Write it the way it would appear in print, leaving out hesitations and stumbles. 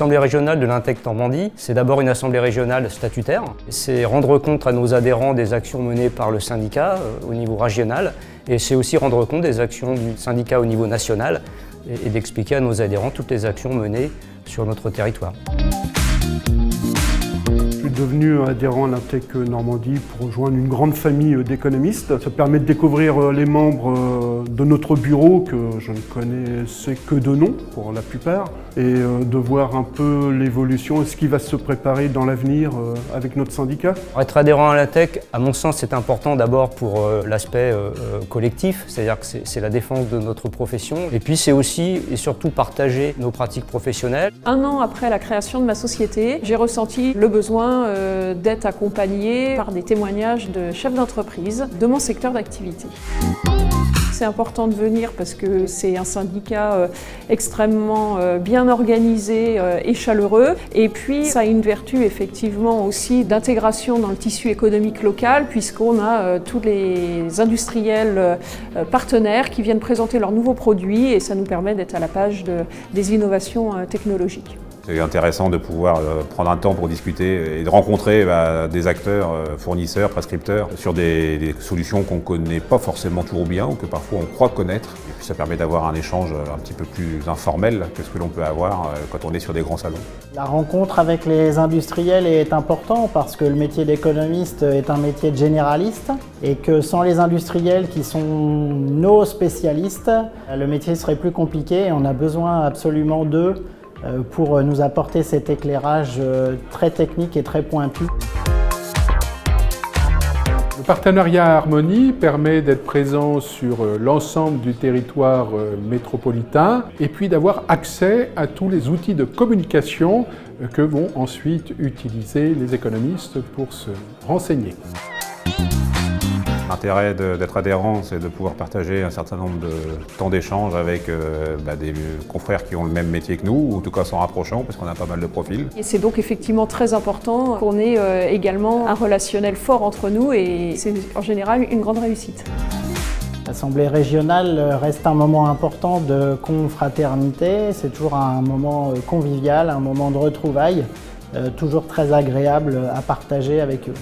L'Assemblée régionale de l'Intec Normandie, c'est d'abord une assemblée régionale statutaire. C'est rendre compte à nos adhérents des actions menées par le syndicat au niveau régional et c'est aussi rendre compte des actions du syndicat au niveau national et d'expliquer à nos adhérents toutes les actions menées sur notre territoire. Je suis devenu adhérent à l'Intec Normandie pour rejoindre une grande famille d'économistes. Ça permet de découvrir les membres de notre bureau que je ne connaissais que de nom pour la plupart et de voir un peu l'évolution et ce qui va se préparer dans l'avenir avec notre syndicat. Être adhérent à l'Intec, à mon sens, c'est important d'abord pour l'aspect collectif, c'est-à-dire que c'est la défense de notre profession et puis c'est aussi et surtout partager nos pratiques professionnelles. Un an après la création de ma société, j'ai ressenti le besoin d'être accompagné par des témoignages de chefs d'entreprise de mon secteur d'activité. C'est important de venir parce que c'est un syndicat extrêmement bien organisé et chaleureux. Et puis ça a une vertu effectivement aussi d'intégration dans le tissu économique local puisqu'on a tous les industriels partenaires qui viennent présenter leurs nouveaux produits et ça nous permet d'être à la page des innovations technologiques. C'est intéressant de pouvoir prendre un temps pour discuter et de rencontrer des acteurs, fournisseurs, prescripteurs sur des solutions qu'on ne connaît pas forcément toujours bien ou que parfois on croit connaître. Et puis ça permet d'avoir un échange un petit peu plus informel que ce que l'on peut avoir quand on est sur des grands salons. La rencontre avec les industriels est importante parce que le métier d'économiste est un métier de généraliste et que sans les industriels qui sont nos spécialistes, le métier serait plus compliqué et on a besoin absolument d'eux pour nous apporter cet éclairage très technique et très pointu. Le partenariat Harmonie permet d'être présent sur l'ensemble du territoire métropolitain et puis d'avoir accès à tous les outils de communication que vont ensuite utiliser les économistes pour se renseigner. L'intérêt d'être adhérent, c'est de pouvoir partager un certain nombre de temps d'échange avec des confrères qui ont le même métier que nous, ou en tout cas s'en rapprochant, parce qu'on a pas mal de profils. Et c'est donc effectivement très important qu'on ait également un relationnel fort entre nous et c'est en général une grande réussite. L'Assemblée régionale reste un moment important de confraternité, c'est toujours un moment convivial, un moment de retrouvailles, toujours très agréable à partager avec eux.